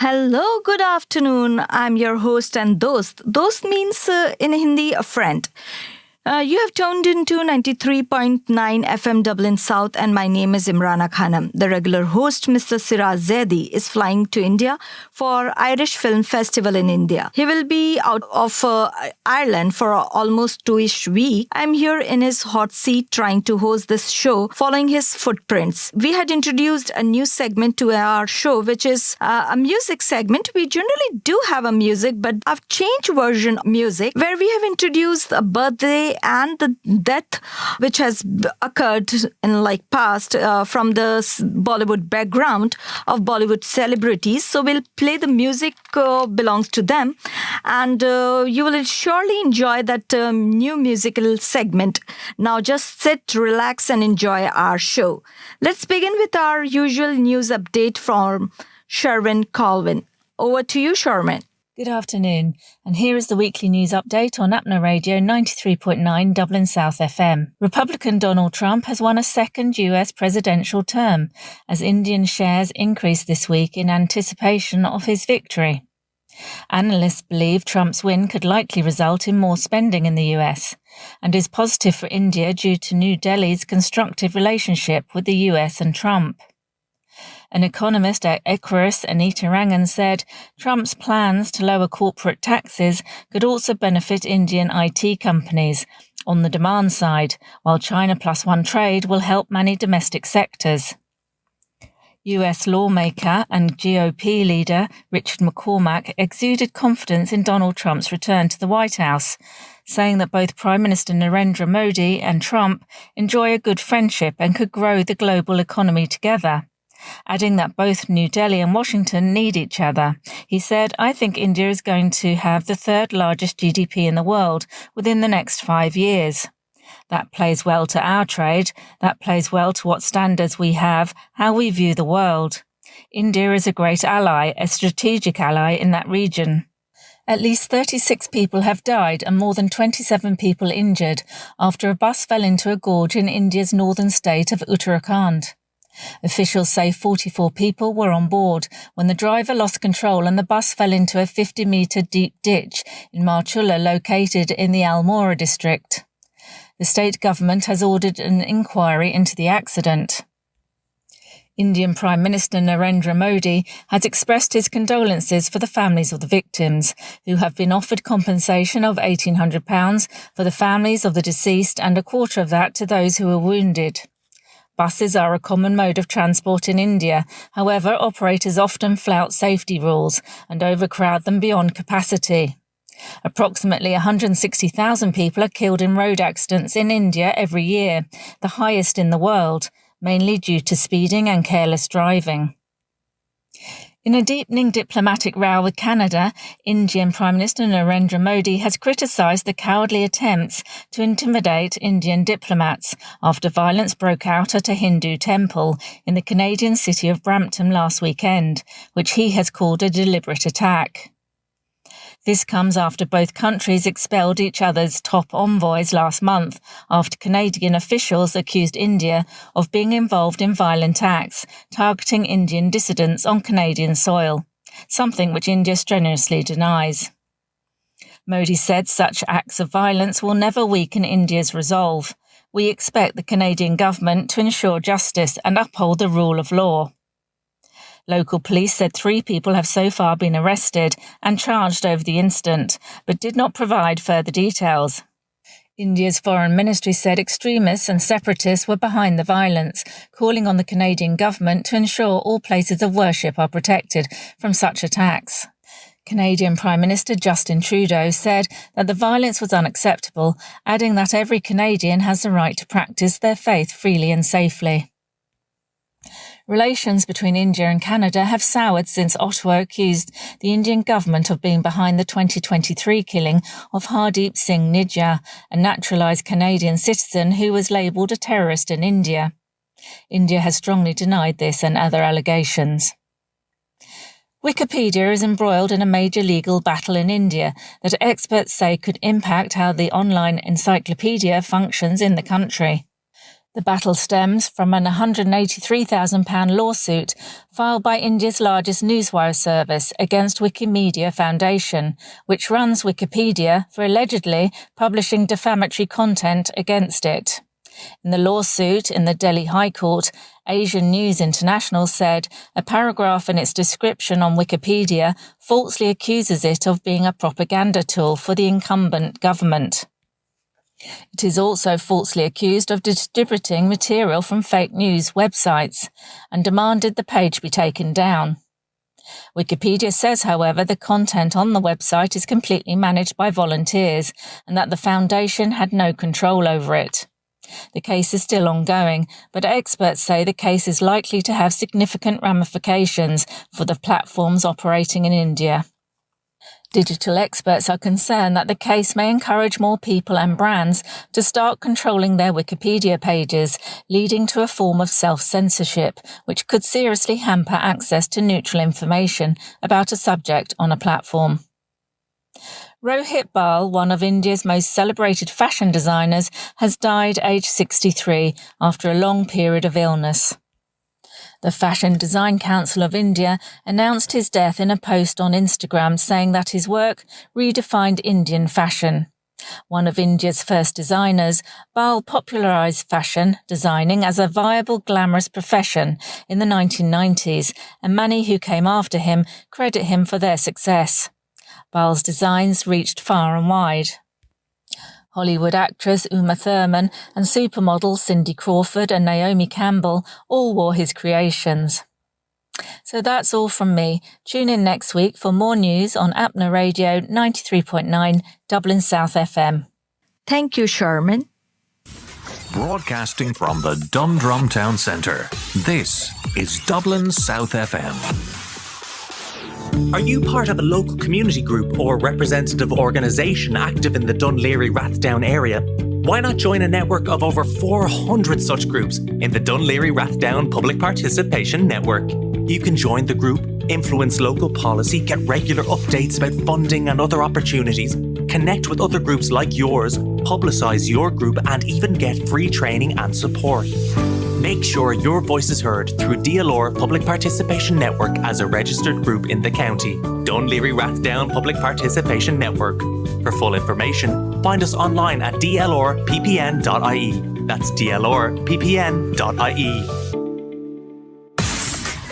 Hello, good afternoon. I'm your host and dost. Dost means in Hindi a friend. You have tuned into 93.9 FM Dublin South, and my name is Imrana Khanam. The regular host, Mr. Siraj Zaidi, is flying to India for Irish Film Festival in India. He will be out of Ireland for almost 2-ish week. I'm here in his hot seat trying to host this show, following his footprints. We had introduced a new segment to our show, which is a music segment. We generally do have a music, but I've changed version of music, where we have introduced a birthday and the death which has occurred in past from the Bollywood background of Bollywood celebrities. So we'll play the music belongs to them, and you will surely enjoy that new musical segment. Now just sit, relax and enjoy our show. Let's begin with our usual news update from Charmaine Colvin. Over to you, Charmaine. Good afternoon, and here is the weekly news update on Apna Radio 93.9 Dublin South FM. Republican Donald Trump has won a second US presidential term, as Indian shares increased this week in anticipation of his victory. Analysts believe Trump's win could likely result in more spending in the US, and is positive for India due to New Delhi's constructive relationship with the US and Trump. An economist at Equus, Anita Rangan, said Trump's plans to lower corporate taxes could also benefit Indian IT companies on the demand side, while China Plus One trade will help many domestic sectors. US lawmaker and GOP leader Richard McCormack exuded confidence in Donald Trump's return to the White House, saying that both Prime Minister Narendra Modi and Trump enjoy a good friendship and could grow the global economy together. Adding that both New Delhi and Washington need each other. He said, "I think India is going to have the third largest GDP in the world within the next 5 years. That plays well to our trade. That plays well to what standards we have, how we view the world. India is a great ally, a strategic ally in that region." At least 36 people have died and more than 27 people injured after a bus fell into a gorge in India's northern state of Uttarakhand. Officials say 44 people were on board when the driver lost control and the bus fell into a 50-metre deep ditch in Marchula, located in the Almora district. The state government has ordered an inquiry into the accident. Indian Prime Minister Narendra Modi has expressed his condolences for the families of the victims, who have been offered compensation of £1,800 for the families of the deceased and a quarter of that to those who were wounded. Buses are a common mode of transport in India. However, operators often flout safety rules and overcrowd them beyond capacity. Approximately 160,000 people are killed in road accidents in India every year, the highest in the world, mainly due to speeding and careless driving. In a deepening diplomatic row with Canada, Indian Prime Minister Narendra Modi has criticised the cowardly attempts to intimidate Indian diplomats after violence broke out at a Hindu temple in the Canadian city of Brampton last weekend, which he has called a deliberate attack. This comes after both countries expelled each other's top envoys last month after Canadian officials accused India of being involved in violent acts targeting Indian dissidents on Canadian soil, something which India strenuously denies. Modi said such acts of violence will never weaken India's resolve. We expect the Canadian government to ensure justice and uphold the rule of law. Local police said 3 people have so far been arrested and charged over the incident, but did not provide further details. India's foreign ministry said extremists and separatists were behind the violence, calling on the Canadian government to ensure all places of worship are protected from such attacks. Canadian Prime Minister Justin Trudeau said that the violence was unacceptable, adding that every Canadian has the right to practice their faith freely and safely. Relations between India and Canada have soured since Ottawa accused the Indian government of being behind the 2023 killing of Hardeep Singh Nijjar, a naturalised Canadian citizen who was labelled a terrorist in India. India has strongly denied this and other allegations. Wikipedia is embroiled in a major legal battle in India that experts say could impact how the online encyclopedia functions in the country. The battle stems from an £183,000 lawsuit filed by India's largest newswire service against Wikimedia Foundation, which runs Wikipedia for allegedly publishing defamatory content against it. In the lawsuit in the Delhi High Court, Asian News International said a paragraph in its description on Wikipedia falsely accuses it of being a propaganda tool for the incumbent government. It is also falsely accused of distributing material from fake news websites and demanded the page be taken down. Wikipedia says, however, the content on the website is completely managed by volunteers and that the foundation had no control over it. The case is still ongoing, but experts say the case is likely to have significant ramifications for the platforms operating in India. Digital experts are concerned that the case may encourage more people and brands to start controlling their Wikipedia pages, leading to a form of self-censorship, which could seriously hamper access to neutral information about a subject on a platform. Rohit Bal, one of India's most celebrated fashion designers, has died aged 63 after a long period of illness. The Fashion Design Council of India announced his death in a post on Instagram saying that his work redefined Indian fashion. One of India's first designers, Bal popularised fashion designing as a viable, glamorous profession in the 1990s, and many who came after him credit him for their success. Bal's designs reached far and wide. Hollywood actress Uma Thurman and supermodels Cindy Crawford and Naomi Campbell all wore his creations. So that's all from me. Tune in next week for more news on Apna Radio 93.9 Dublin South FM. Thank you, Charmaine. Broadcasting from the Dundrum Town Centre, this is Dublin South FM. Are you part of a local community group or representative organisation active in the Dunleary-Rathdown area? Why not join a network of over 400 such groups in the Dunleary-Rathdown Public Participation Network? You can join the group, influence local policy, get regular updates about funding and other opportunities, connect with other groups like yours, publicise your group and even get free training and support. Make sure your voice is heard through DLR Public Participation Network as a registered group in the county. Dunleary-Rathdown Public Participation Network. For full information, find us online at dlrppn.ie. That's dlrppn.ie.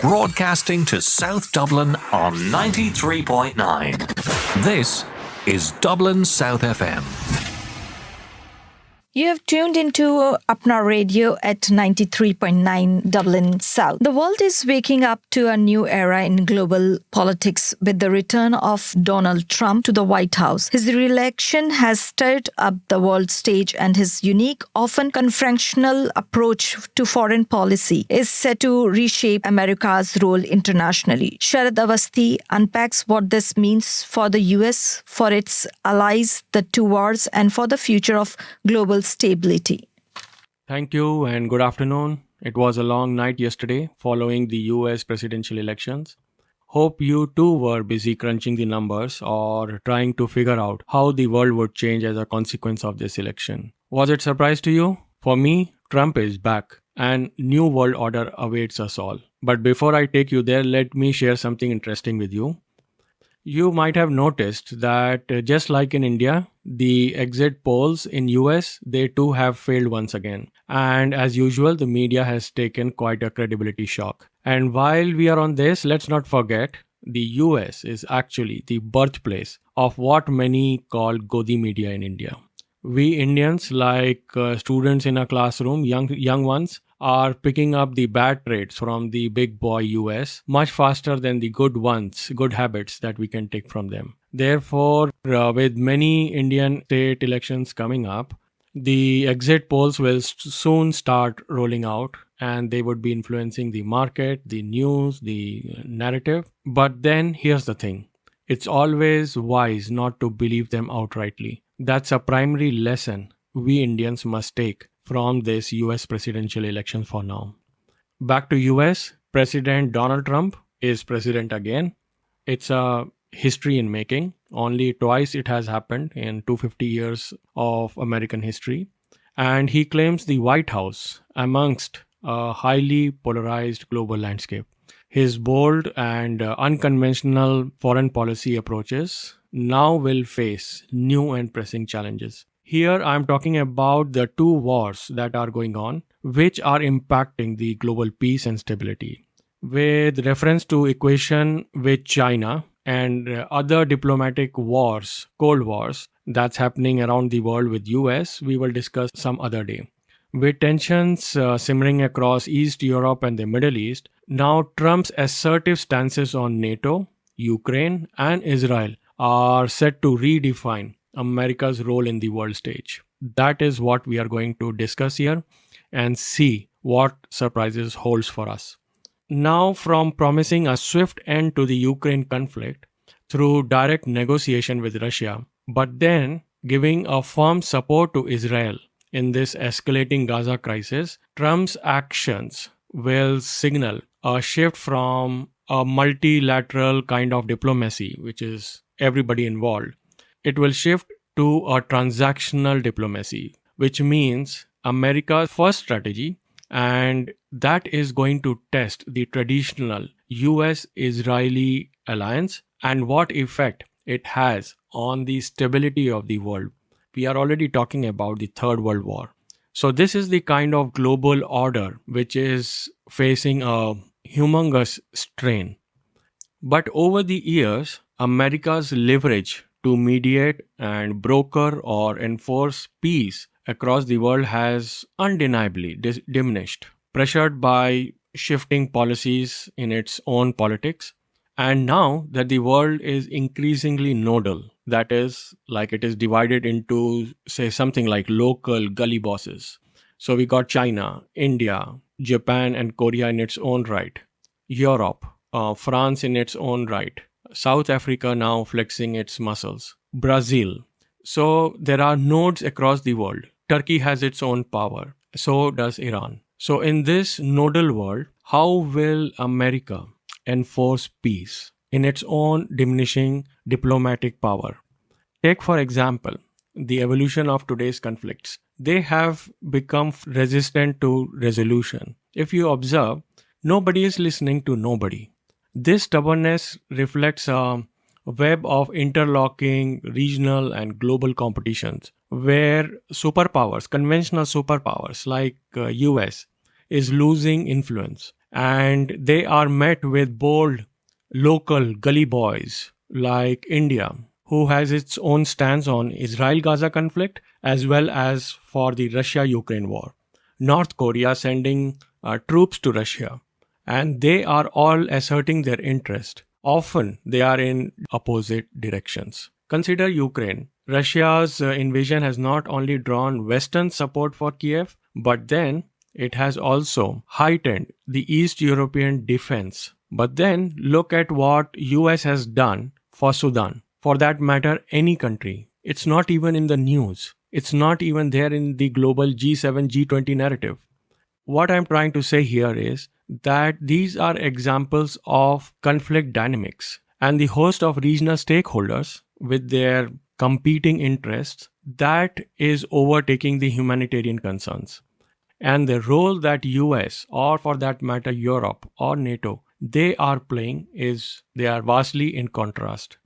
Broadcasting to South Dublin on 93.9. This is Dublin South FM. You have tuned into Apna Radio at 93.9 Dublin South. The world is waking up to a new era in global politics with the return of Donald Trump to the White House. His re-election has stirred up the world stage, and his unique, often confrontational approach to foreign policy is set to reshape America's role internationally. Sharad Awasthi unpacks what this means for the US, for its allies, the two wars, and for the future of global stability. Thank you and good afternoon. It was a long night yesterday following the US presidential elections. Hope you too were busy crunching the numbers or trying to figure out how the world would change as a consequence of this election. Was it a surprise to you? For me, Trump is back and new world order awaits us all. But before I take you there, let me share something interesting with you. You might have noticed that just like in India, the exit polls in US, they too have failed once again. And as usual, the media has taken quite a credibility shock. And while we are on this, let's not forget, the US is actually the birthplace of what many call Godi media in India. We Indians, like students in a classroom, young ones, are picking up the bad traits from the big boy US much faster than the good habits that we can take from them. Therefore, with many Indian state elections coming up, the exit polls will soon start rolling out and they would be influencing the market, the news, the narrative. But then here's the thing. It's always wise not to believe them outrightly. That's a primary lesson we Indians must take from this US presidential election for now. Back to US, President Donald Trump is president again. It's a history in making. Only twice it has happened in 250 years of American history. and he claims the White House amongst a highly polarized global landscape. His bold and unconventional foreign policy approaches now will face new and pressing challenges. Here I'm talking about the two wars that are going on, which are impacting the global peace and stability. With reference to equation with China and other diplomatic wars, Cold Wars, that's happening around the world with US, we will discuss some other day. With tensions simmering across East Europe and the Middle East, now Trump's assertive stances on NATO, Ukraine, and Israel are set to redefine America's role in the world stage. That is what we are going to discuss here and see what surprises holds for us. Now, from promising a swift end to the Ukraine conflict through direct negotiation with Russia, but then giving a firm support to Israel in this escalating Gaza crisis, Trump's actions will signal a shift from a multilateral kind of diplomacy, which is everybody involved. It will shift to a transactional diplomacy, which means America's first strategy, and that is going to test the traditional US-Israeli alliance and what effect it has on the stability of the world. We are already talking about the Third World War. So this is the kind of global order which is facing a humongous strain. But over the years, America's leverage to mediate and broker or enforce peace across the world has undeniably diminished, pressured by shifting policies in its own politics. And now that the world is increasingly nodal, that is, like it is divided into, say, something like local gully bosses. So we got China, India, Japan and Korea in its own right, Europe, France in its own right, South Africa now flexing its muscles, Brazil. So there are nodes across the world. Turkey has its own power. So does Iran. So in this nodal world, how will America enforce peace in its own diminishing diplomatic power? Take, for example, the evolution of today's conflicts. They have become resistant to resolution. If you observe, nobody is listening to nobody. This stubbornness reflects a web of interlocking regional and global competitions where superpowers, conventional superpowers like US, is losing influence. And they are met with bold local gully boys like India, who has its own stance on Israel-Gaza conflict as well as for the Russia-Ukraine war. North Korea sending troops to Russia, and they are all asserting their interest. Often they are in opposite directions. Consider Ukraine. Russia's invasion has not only drawn Western support for Kiev, but then it has also heightened the East European defense. But then look at what US has done for Sudan. For that matter, any country. It's not even in the news. It's not even there in the global G7, G20 narrative. What I'm trying to say here is that these are examples of conflict dynamics and the host of regional stakeholders with their competing interests that is overtaking the humanitarian concerns. And the role that US, or for that matter Europe or NATO, they are playing they are vastly in contrast.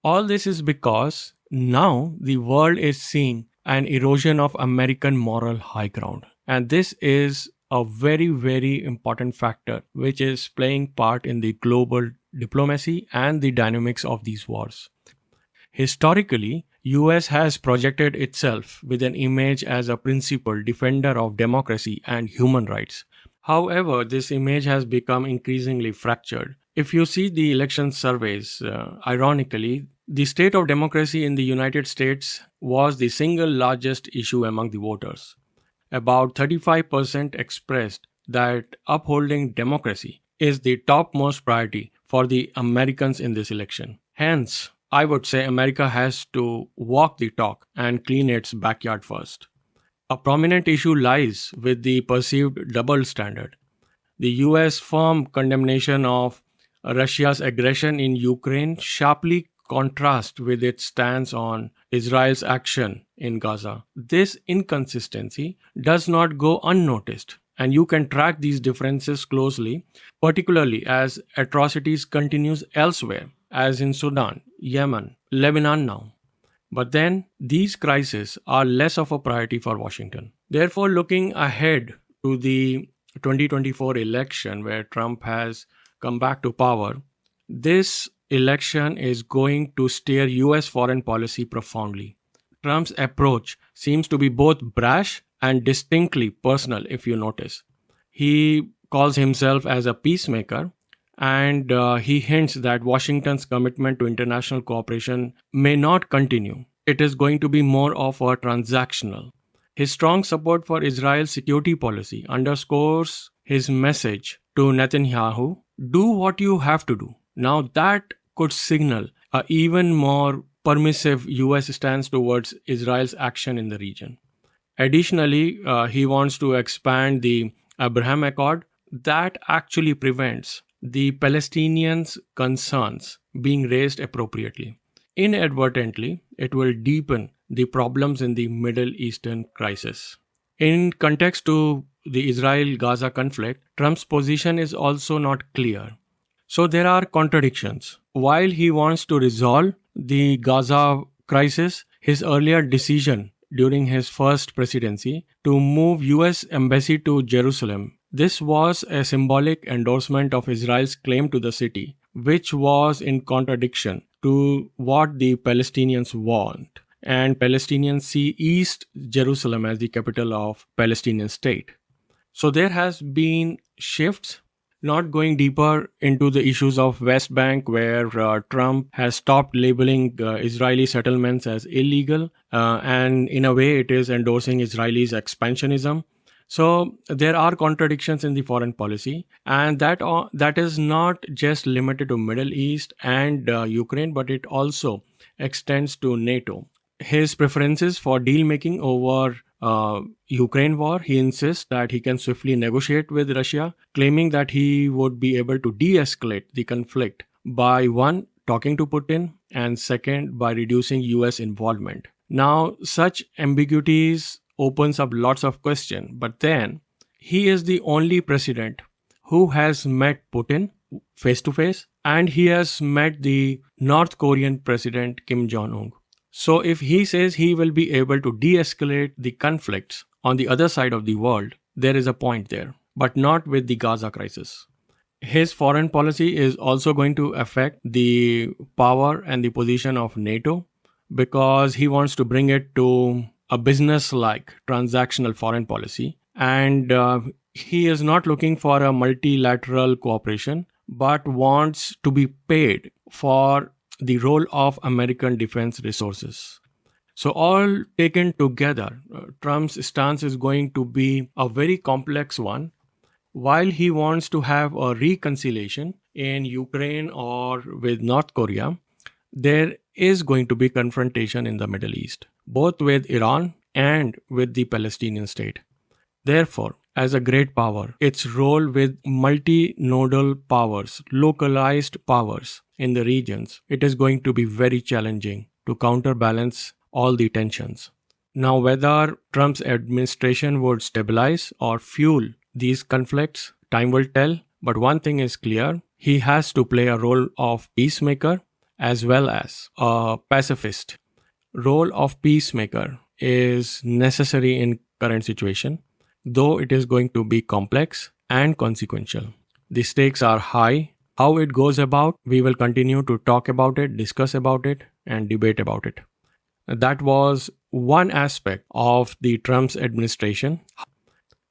All this is because now the world is seeing an erosion of American moral high ground. And this is a very, very important factor which is playing part in the global diplomacy and the dynamics of these wars. Historically, US has projected itself with an image as a principled defender of democracy and human rights. However, this image has become increasingly fractured. If you see the election surveys, ironically, the state of democracy in the United States was the single largest issue among the voters. About 35% expressed that upholding democracy is the topmost priority for the Americans in this election. Hence, I would say America has to walk the talk and clean its backyard first. A prominent issue lies with the perceived double standard. The US firm condemnation of Russia's aggression in Ukraine sharply contrast with its stance on Israel's action in Gaza. This inconsistency does not go unnoticed, and you can track these differences closely, particularly as atrocities continues elsewhere, as in Sudan, Yemen, Lebanon now. But then, these crises are less of a priority for Washington. Therefore, looking ahead to the 2024 election, where Trump has come back to power, this election is going to steer US foreign policy profoundly. Trump's approach seems to be both brash and distinctly personal, if you notice. He calls himself as a peacemaker, and he hints that Washington's commitment to international cooperation may not continue. It is going to be more of a transactional. His strong support for Israel's security policy underscores his message to Netanyahu, do what you have to do. Now that could signal an even more permissive US stance towards Israel's action in the region. Additionally, he wants to expand the Abraham Accord that actually prevents the Palestinians' concerns being raised appropriately. Inadvertently, it will deepen the problems in the Middle Eastern crisis. In context to the Israel-Gaza conflict, Trump's position is also not clear. So there are contradictions. While he wants to resolve the Gaza crisis, his earlier decision during his first presidency to move US embassy to Jerusalem, this was a symbolic endorsement of Israel's claim to the city, which was in contradiction to what the Palestinians want. And Palestinians see East Jerusalem as the capital of Palestinian state. So there has been shifts. Not going deeper into the issues of West Bank, where Trump has stopped labeling Israeli settlements as illegal, and in a way it is endorsing Israelis' expansionism. So there are contradictions in the foreign policy, and that is not just limited to Middle East and Ukraine, but it also extends to NATO. His preferences for deal-making over Ukraine war, he insists that he can swiftly negotiate with Russia, claiming that he would be able to de-escalate the conflict by one, talking to Putin, and second, by reducing US involvement. Now, such ambiguities opens up lots of questions, but then he is the only president who has met Putin face-to-face, and he has met the North Korean president Kim Jong-un. So if he says he will be able to de-escalate the conflicts on the other side of the world, there is a point there, but not with the Gaza crisis. His foreign policy is also going to affect the power and the position of NATO, because he wants to bring it to a business-like transactional foreign policy. And he is not looking for a multilateral cooperation, but wants to be paid for the role of American defense resources. So all taken together, Trump's stance is going to be a very complex one. While he wants to have a reconciliation in Ukraine or with North Korea, there is going to be confrontation in the Middle East, both with Iran and with the Palestinian state. Therefore, as a great power, its role with multinodal powers, localized powers in the regions, it is going to be very challenging to counterbalance all the tensions. Now, whether Trump's administration would stabilize or fuel these conflicts, time will tell. But one thing is clear, he has to play a role of peacemaker as well as a pacifist. Role of peacemaker is necessary in current situation, though it is going to be complex and consequential. The stakes are high. How it goes about, we will continue to talk about it, discuss about it, and debate about it. That was one aspect of the Trump's administration.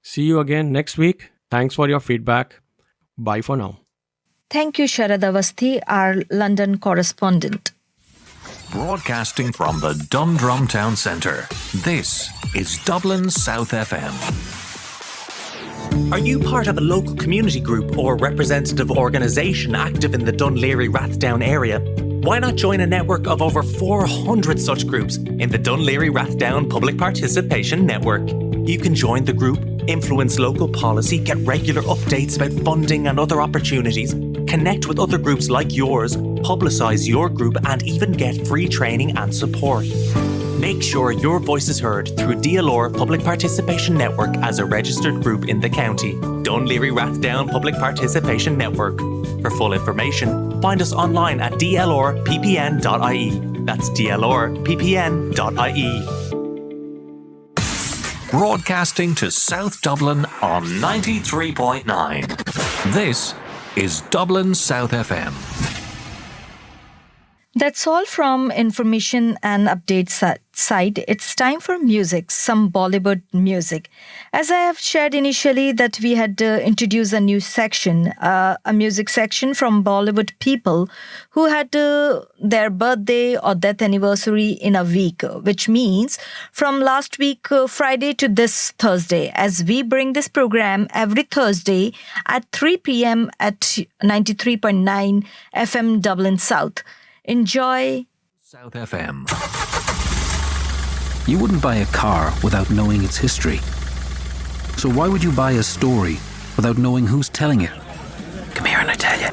See you again next week. Thanks for your feedback. Bye for now. Thank you, Sharad Awasthi, our London correspondent. Broadcasting from the Dundrum Town Centre, this is Dublin South FM. Are you part of a local community group or representative organisation active in the Dun Laoghaire Rathdown area? Why not join a network of over 400 such groups in the Dun Laoghaire Rathdown Public Participation Network? You can join the group, influence local policy, get regular updates about funding and other opportunities, connect with other groups like yours, publicise your group, and even get free training and support. Make sure your voice is heard through DLR Public Participation Network as a registered group in the county. Dun Laoghaire Rathdown Public Participation Network. For full information, find us online at dlrppn.ie. That's dlrppn.ie. Broadcasting to South Dublin on 93.9. This is Dublin South FM. That's all from information and updates side. It's time for music, some Bollywood music. As I have shared initially that we had introduced a new section, a music section from Bollywood people who had their birthday or death anniversary in a week, which means from last week Friday to this Thursday, as we bring this program every Thursday at 3 p.m. at 93.9 FM Dublin South. Enjoy South FM. You wouldn't buy a car without knowing its history. So why would you buy a story without knowing who's telling it? Come here and I tell you.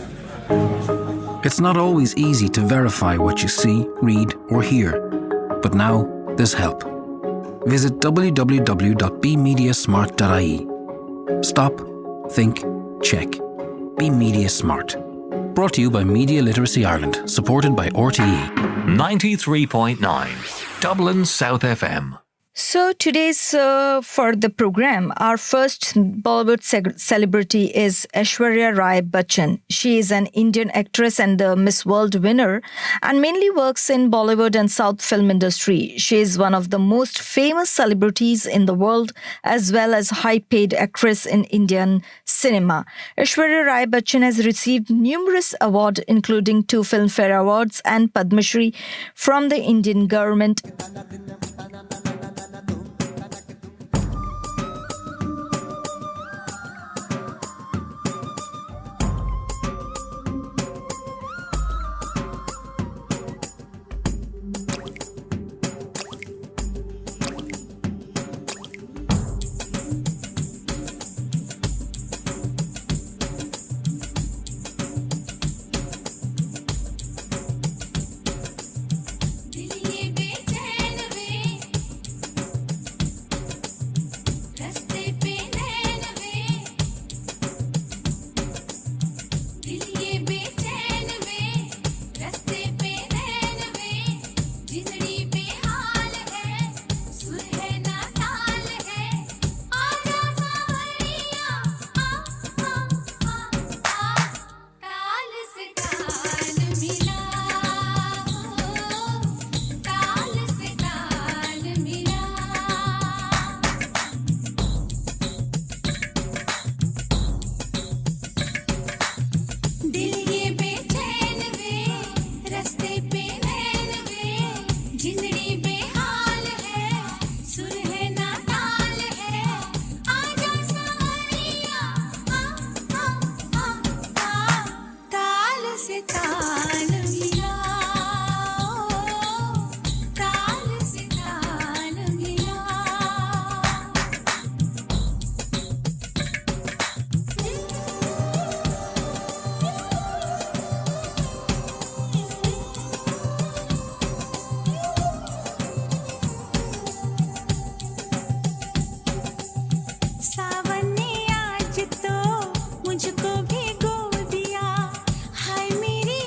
It's not always easy to verify what you see, read or hear. But now there's help. Visit www.bemediasmart.ie. Stop, think, check. Be Media Smart. Brought to you by Media Literacy Ireland, supported by RTE. 93.9 Dublin South FM. So today's for the program, our first Bollywood celebrity is Aishwarya Rai Bachchan. She is an Indian actress and the Miss World winner and mainly works in Bollywood and South film industry. She is one of the most famous celebrities in the world as well as high-paid actress in Indian cinema. Aishwarya Rai Bachchan has received numerous awards including 2 Filmfare Awards and Padma Shri from the Indian government. मुझको भिगो दिया, हाय मेरी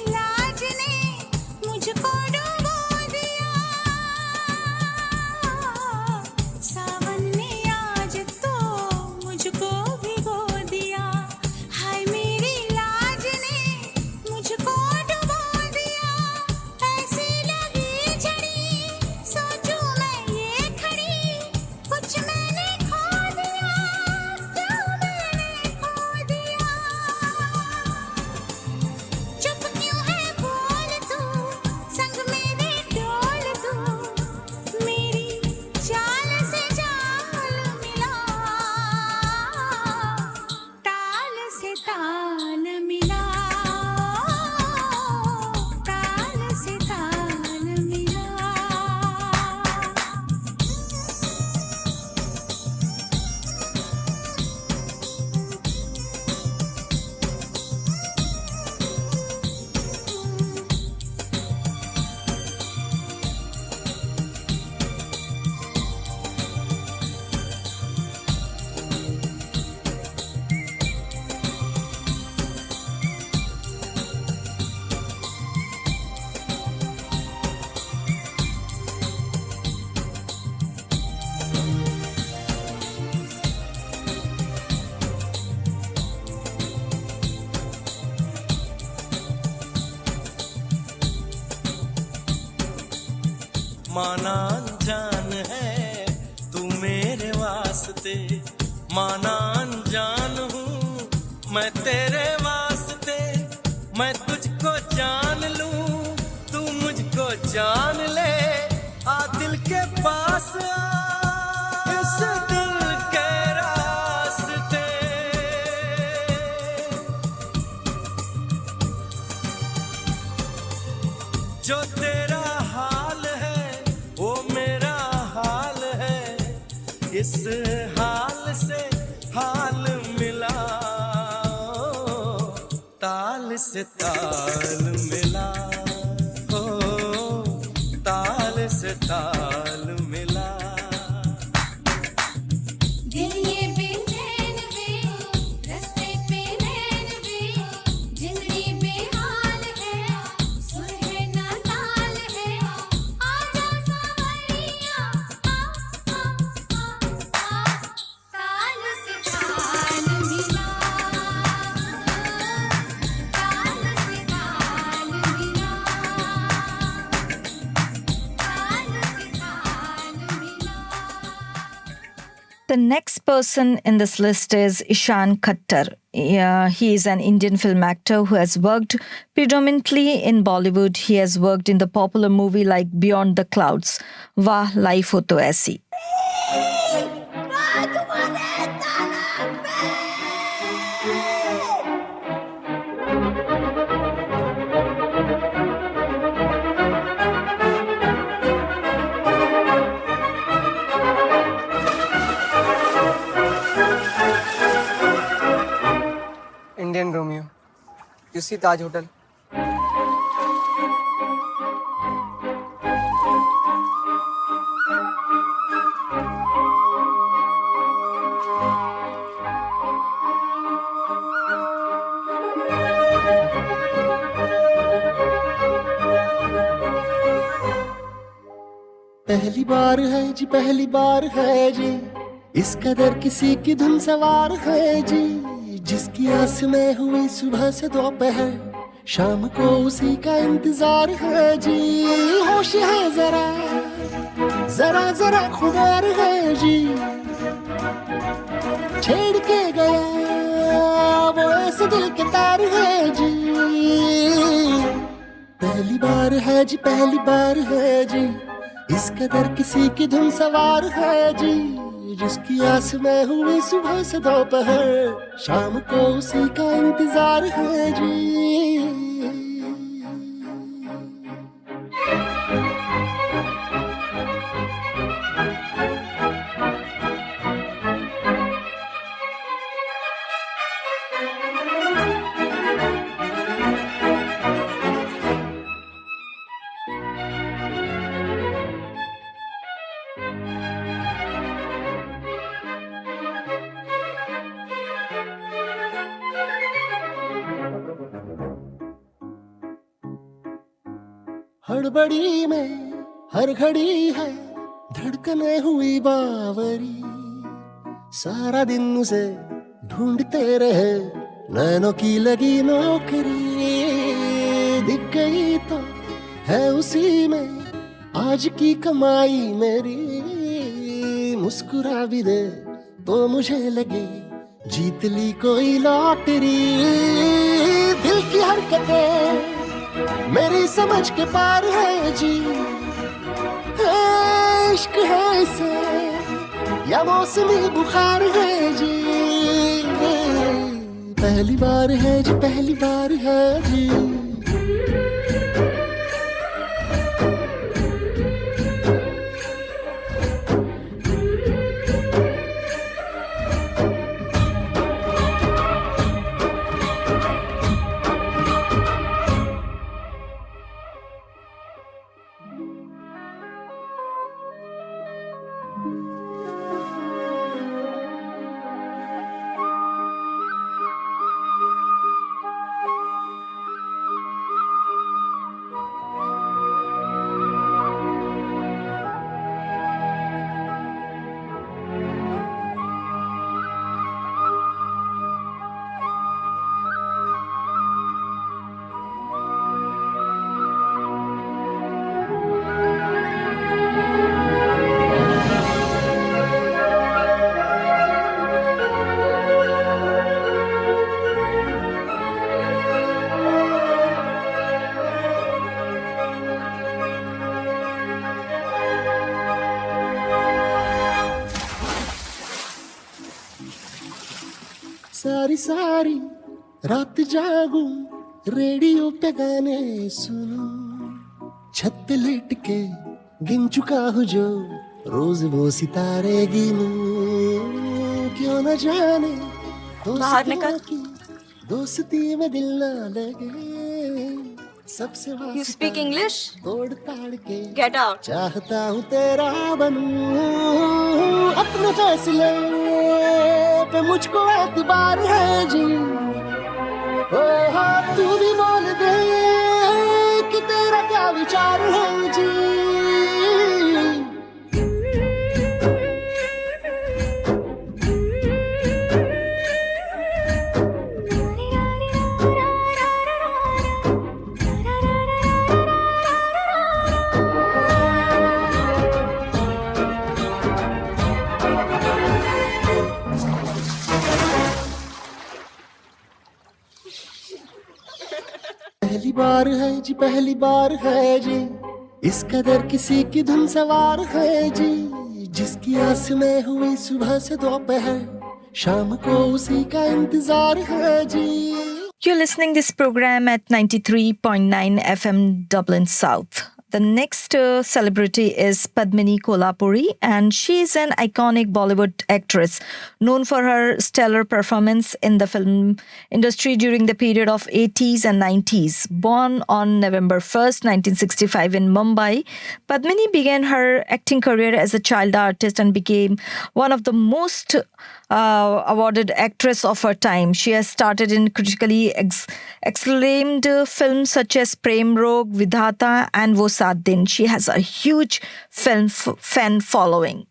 माना अनजान है तू मेरे वास्ते, माना अनजान हूँ मैं तेरे वास्ते, मैं तुझको जान लूं तू मुझको जान ले, आ दिल के पास आ इस दिल के रास्ते। जो तेरा हाल है वो मेरा हाल है, इस हाल से हाल मिला, ताल से ताल मिला, ओ ताल से ताल मिला। दिल ये बेचैन वे, रास्ते पे नैन वे, जिंदगी बेहाल है, सुर है ना ताल है, आजा सावरिया, ताल से ताल मिला, ताल से ताल मिला, ताल से ताल मिला। The next person in this list is Ishan Khattar. He is an Indian film actor who has worked predominantly in Bollywood. He has worked in the popular movie like Beyond the Clouds, Wah Life Ho To Aisi. Indian Romeo. You see Taj Hotel? पहली बार है जी, पहली बार है जी, इस कदर किसी की धुन सवार है जी, जिसकी आस में हुई सुबह से दोपहर, शाम को उसी का इंतजार है जी। होश है जरा जरा जरा खुमार है जी, छेड़ के गया वो ऐसे दिल के तार है जी। पहली बार है जी, पहली बार है जी, इस कदर किसी की धुन सवार है जी, जिसकी आस में हुई सुबह से दोपहर, शाम को उसी का इंतजार है जी। हड़बड़ी में हर घड़ी है धड़कने हुई बावरी, सारा दिन उसे ढूंढते रहे नैनों की लगी नौकरी, दिख गई तो है उसी में आज की कमाई मेरी, मुस्कुरा भी दे तो मुझे लगे जीत ली कोई लॉटरी। दिल की हरकतें मेरी समझ के पार है जी, इश्क है इसे या मौसमी बुखार है जी। पहली बार है जी, पहली बार है जी। सारी सारी रात जागूं, रेडियो पे गाने सुनूं, छत पे लेट के गिन चुका हूँ जो रोज वो सितारे गिनूं, क्यों न जाने बाहर निकल। दोस्ती में दिल ना लगे, सबसे You speak English? तोड़ ताड़ के Get out. चाहता हूँ तेरा बनूं, अपने फैसले पे मुझको एतबार है जी। ओ हाँ तू भी बोल दे कि तेरा क्या विचार है जी। पहली बार है जी, पहली बार है जी, इस कदर किसी की धुन सवार है जी, जिसकी आस में हुई सुबह से दोपहर, शाम को उसी का इंतजार है जी। You're listening this program at 93.9 FM Dublin South. The next celebrity is Padmini Kolhapuri, and she is an iconic Bollywood actress known for her stellar performance in the film industry during the period of 80s and 90s. Born on November 1st, 1965 in Mumbai, Padmini began her acting career as a child artist and became one of the most awarded actress of her time. She has started in critically acclaimed films such as Prem Rog, Vidhata and Wo Saat Din. She has a huge film fan following.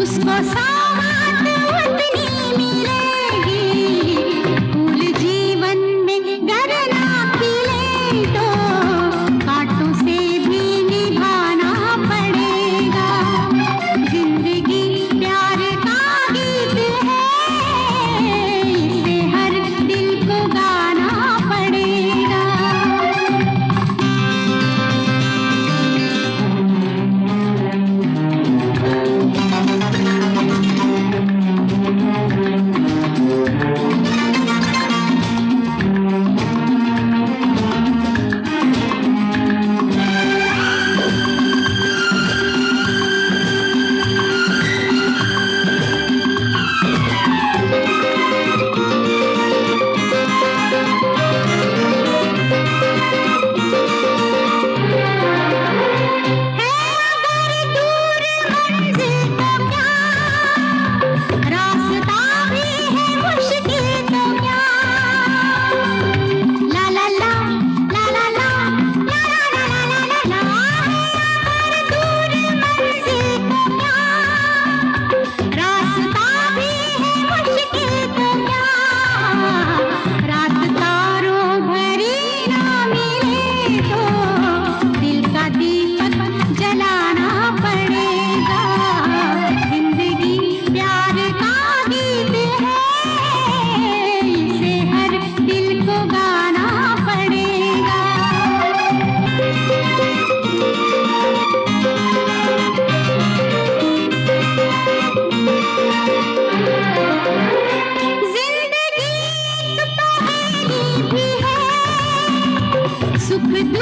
उसको साथ उतनी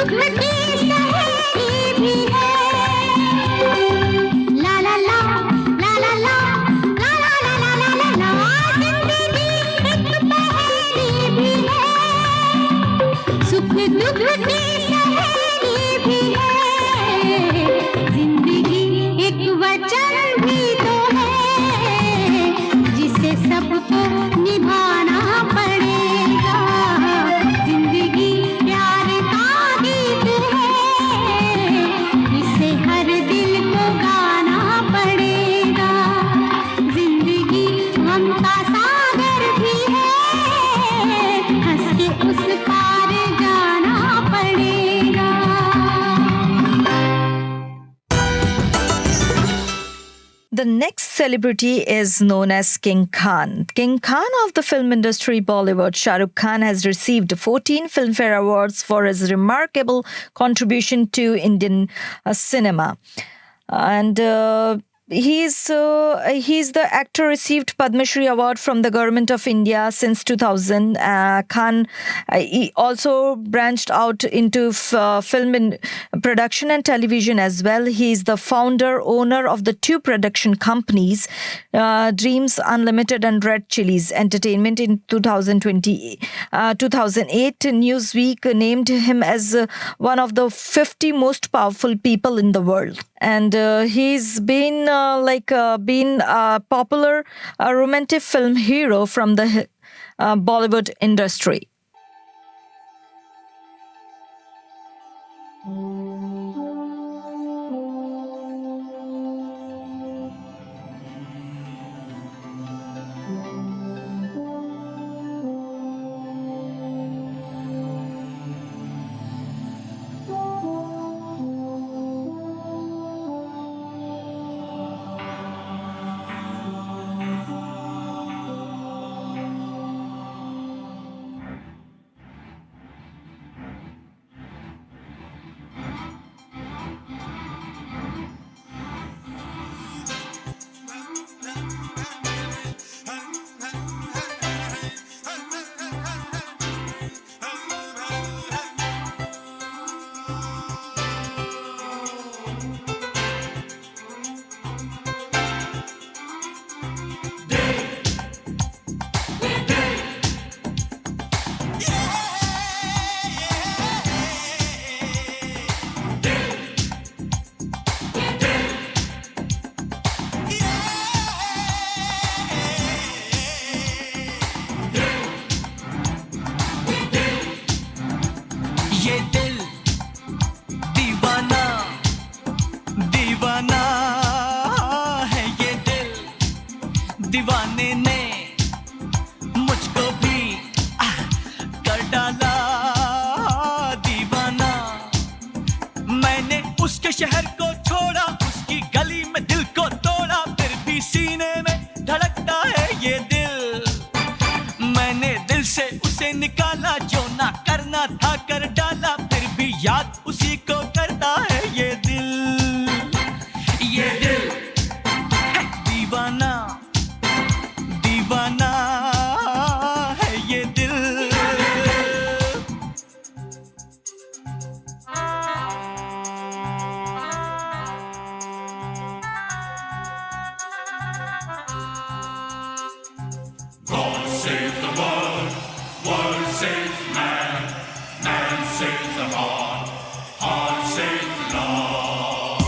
दुख की सहेली भी है ला ला ला ला ला ला ला ला ला ला ला ला ला जिंदगी एक पहेली भी है सुख दुख की सहेली भी है जिंदगी एक वचन भी तो है जिसे सबको निभाना पड़ेगा जिंदगी प्यार का गीत है इसे हर दिल को गाना पड़ेगा जिंदगी गम का सागर भी है हंस के उस पार जाना पड़ेगा The next celebrity is known as King Khan. King Khan of the film industry Bollywood, Shah Rukh Khan has received 14 Filmfare Awards for his remarkable contribution to Indian cinema. And he's the actor received Padma Shri Award from the Government of India since 2000. Khan he also branched out into film in production and television as well. He is the founder, owner of the two production companies, Dreams Unlimited and Red Chillies Entertainment. In 2008, Newsweek named him as one of the 50 most powerful people in the world. And he's been a popular romantic film hero from the Bollywood industry. दीवाने ने मुझको भी कर डाला दीवाना मैंने उसके शहर को छोड़ा उसकी गली में दिल को तोड़ा फिर भी सीने में धड़कता है ये दिल मैंने दिल से उसे निकाला जो ना करना था कर डाला फिर भी याद उसी को करता है ये दिल है दीवाना दीवाना है ये दिल God save the world saves man, man saves the heart saves love.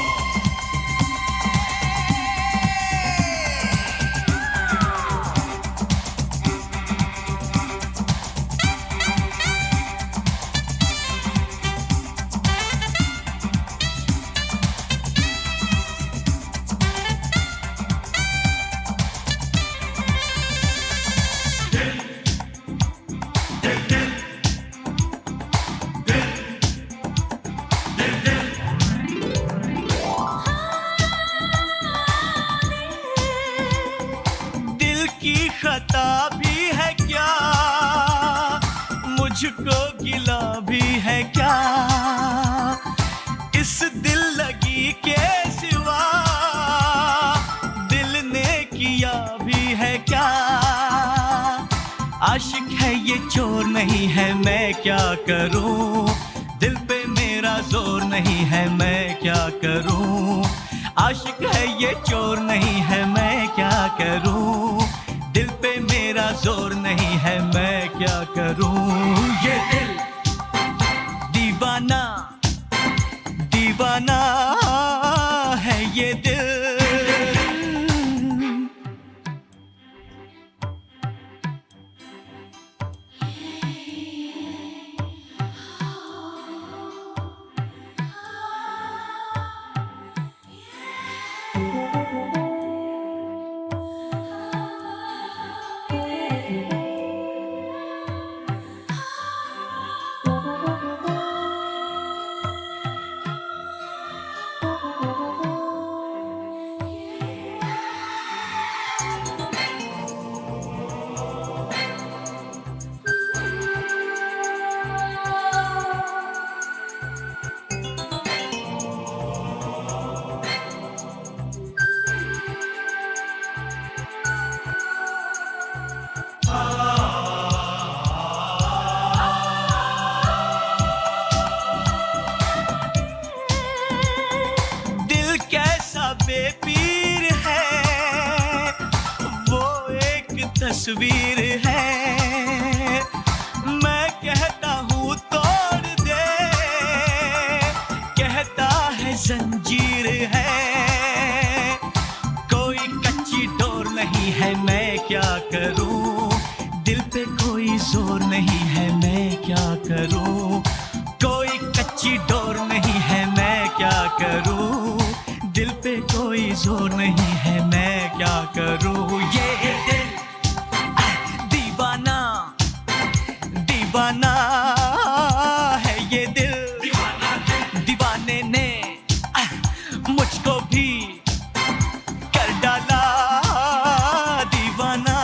खता भी है क्या मुझको गिला भी है क्या इस दिल लगी के सिवा दिल ने किया भी है क्या आशिक है ये चोर नहीं है मैं क्या करूं दिल पे मेरे जोर नहीं है मैं क्या करूं आशिक है ये चोर नहीं है मैं क्या करूं दिल पे मेरा जोर नहीं है मैं क्या करूं ये दिल दीवाना दीवाना है ये दिल तस्वीर है मैं कहता हूँ तोड़ दे कहता है जंजीर है कोई कच्ची डोर नहीं है मैं क्या करूँ दिल पे कोई जोर नहीं है मैं क्या करूँ कोई कच्ची डोर नहीं है मैं क्या करूँ दिल पे कोई जोर नहीं है मैं क्या करूँ ये दिल दीवाना है ये दिल दीवाने ने मुझको भी कर डाला दीवाना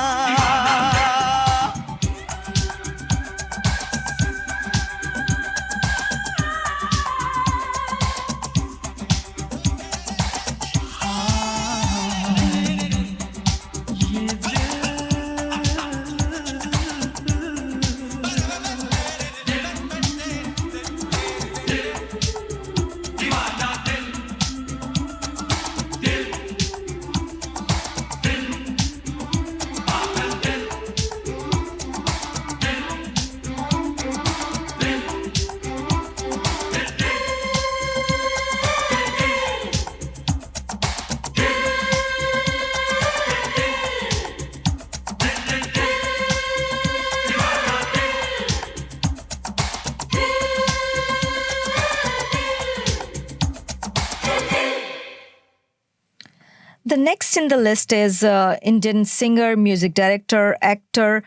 The next in the list is Indian singer, music director, actor,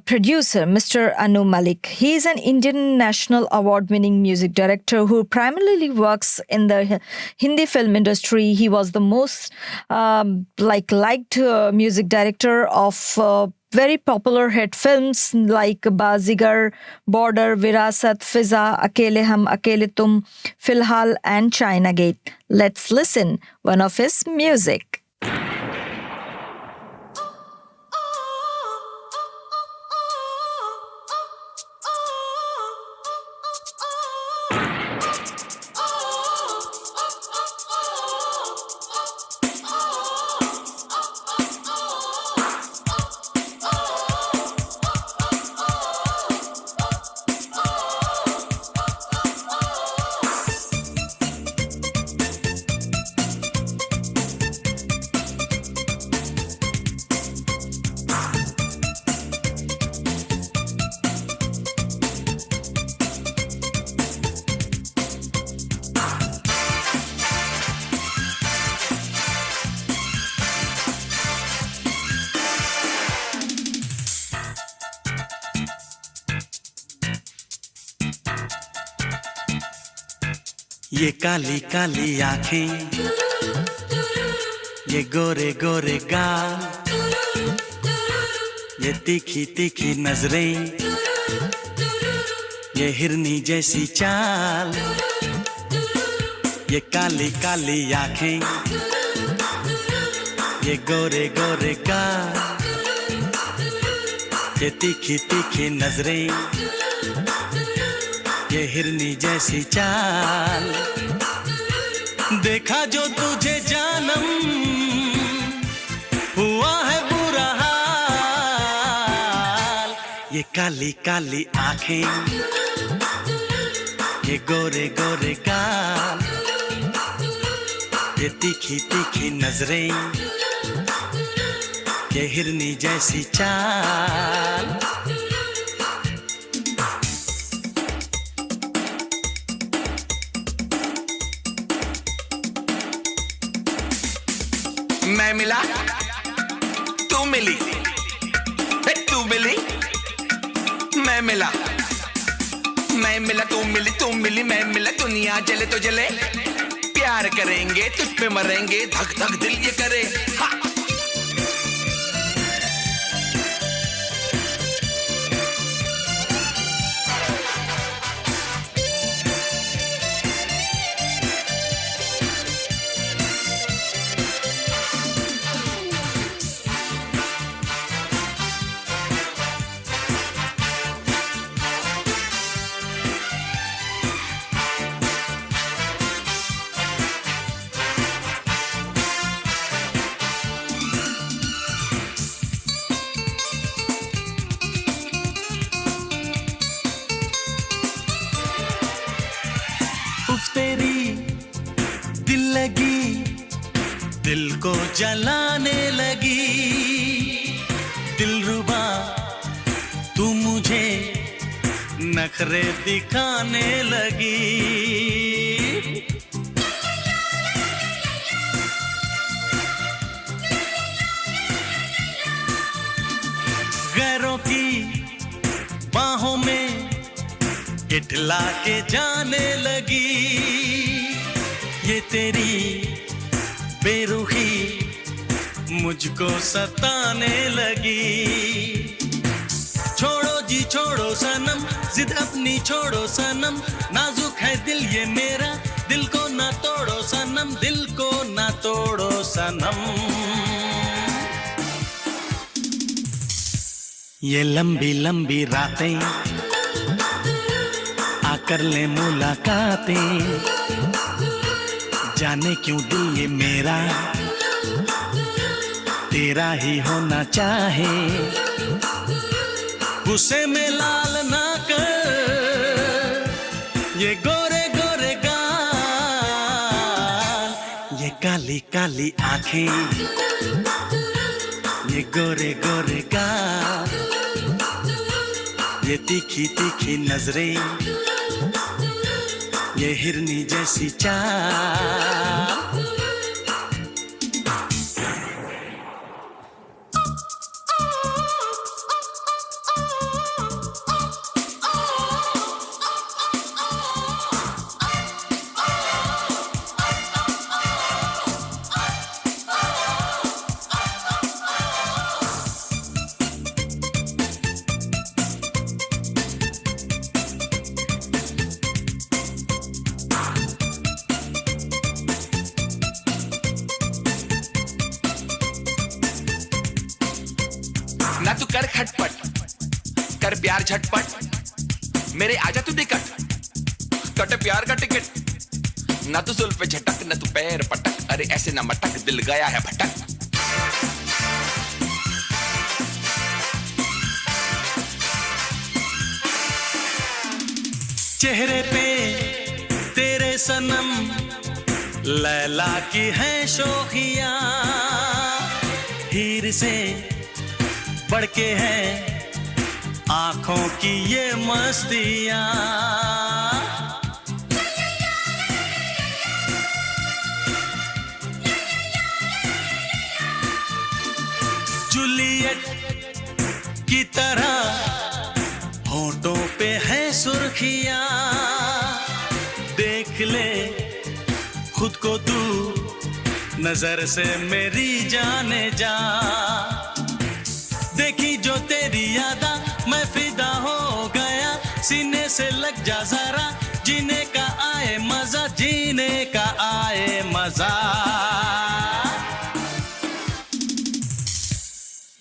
producer, Mr. Anu Malik. He is an Indian National Award-winning music director who primarily works in the Hindi film industry. He was the most liked music director of very popular hit films like Bazigar, Border, Virasat, Fiza, Akele Hum, Akele Tum, Filhal and China Gate. Let's listen one of his music. ये काली काली आँखें ये गोरे गोरे गाल ये तीखी तीखी नजरें ये हिरनी जैसी चाल ये काली काली आँखें ये गोरे गोरे गाल ये तीखी तीखी नजरें ये हिरनी जैसी चाल, देखा जो तुझे जानम हुआ है बुरा हाल। ये काली काली आंखें, ये गोरे गोरे गाल, ये तीखी तीखी नजरें, ये हिरनी जैसी चाल। मैं मिला तू मिली, तू मिली मैं मिला, मैं मिला तू मिली मैं मिला, दुनिया जले तो जले, प्यार करेंगे तुझ पे मरेंगे, धक धक दिल ये करे। हा! तेरी दिल लगी, दिल को जलाने लगी, दिलरुबा तू मुझे नखरे दिखाने लगी। गैरों की बाहों में इठला के जाने लगी, ये तेरी बेरुखी मुझको सताने लगी। छोड़ो जी छोड़ो सनम, जिद अपनी छोड़ो सनम, नाजुक है दिल ये मेरा, दिल को ना तोड़ो सनम, दिल को ना तोड़ो सनम। ये लंबी लंबी रातें आकर ले मुलाकातें, जाने क्यों दिल ये मेरा तेरा ही होना चाहे। गुस्से में लाल ना कर ये गोरे गोरे गाल, ये काली काली आंखें, ये गोरे गोरे गाल, ये तीखी तीखी नजरें, ये हिरनी जैसी चाल। ना तू कर खटपट, कर प्यार झटपट, मेरे आजा तू निकट, कट प्यार का टिकट। ना तू जुल्फ झटक, ना तू पैर पटक, अरे ऐसे ना मटक, दिल गया है भटक। चेहरे पे तेरे सनम लैला की है शोखियां, हीर से बढ़ के है आंखों की ये मस्तियां। जूलियट की तरह होठों पे है सुर्खियां, देख ले खुद को तू नजर से मेरी जाने जा। देखी जो तेरी यादा मैं फिदा हो गया, सीने से लग जा जरा, जीने का आए मजा, जीने का आए मजा।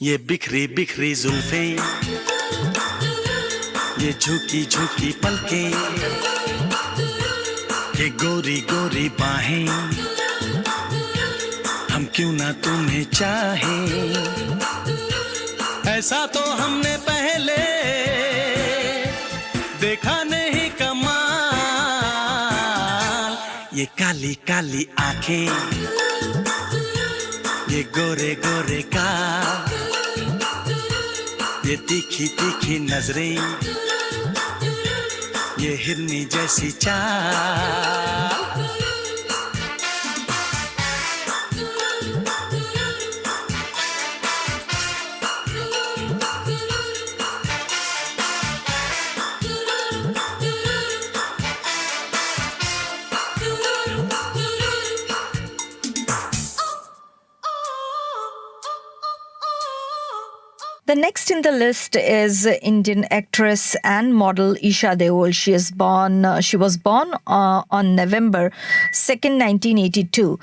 ये बिखरी बिखरी जुल्फें ये झुकी झुकी पलके, ये गोरी गोरी बाहें, हम क्यों ना तुम्हें चाहे, ऐसा तो हमने पहले देखा नहीं कमाल। ये काली काली आंखें, ये गोरे गोरे गाल, ये तीखी तीखी नजरें, ये हिरनी जैसी चाल। The next in the list is Indian actress and model Isha Deol. She was born on November 2nd, 1982,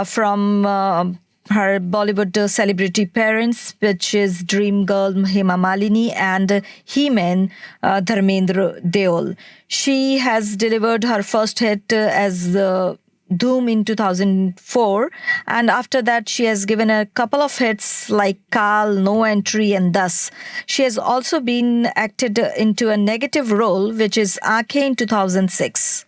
from her Bollywood celebrity parents, which is dream girl Hema Malini and He-Man Dharmendra Deol. She has delivered her first hit as Dhoom in 2004, and after that she has given a couple of hits like Kaal, No Entry and Thus. She has also been acted into a negative role, which is Aankhein in 2006.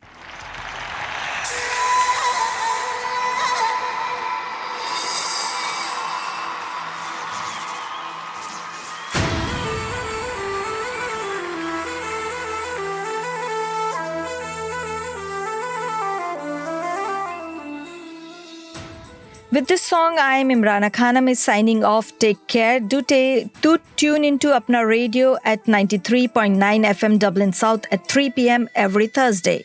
With this song, I am Imrana Khanam is signing off. Take care. Do tune into Apna Radio at 93.9 FM Dublin South at 3 p.m. every Thursday.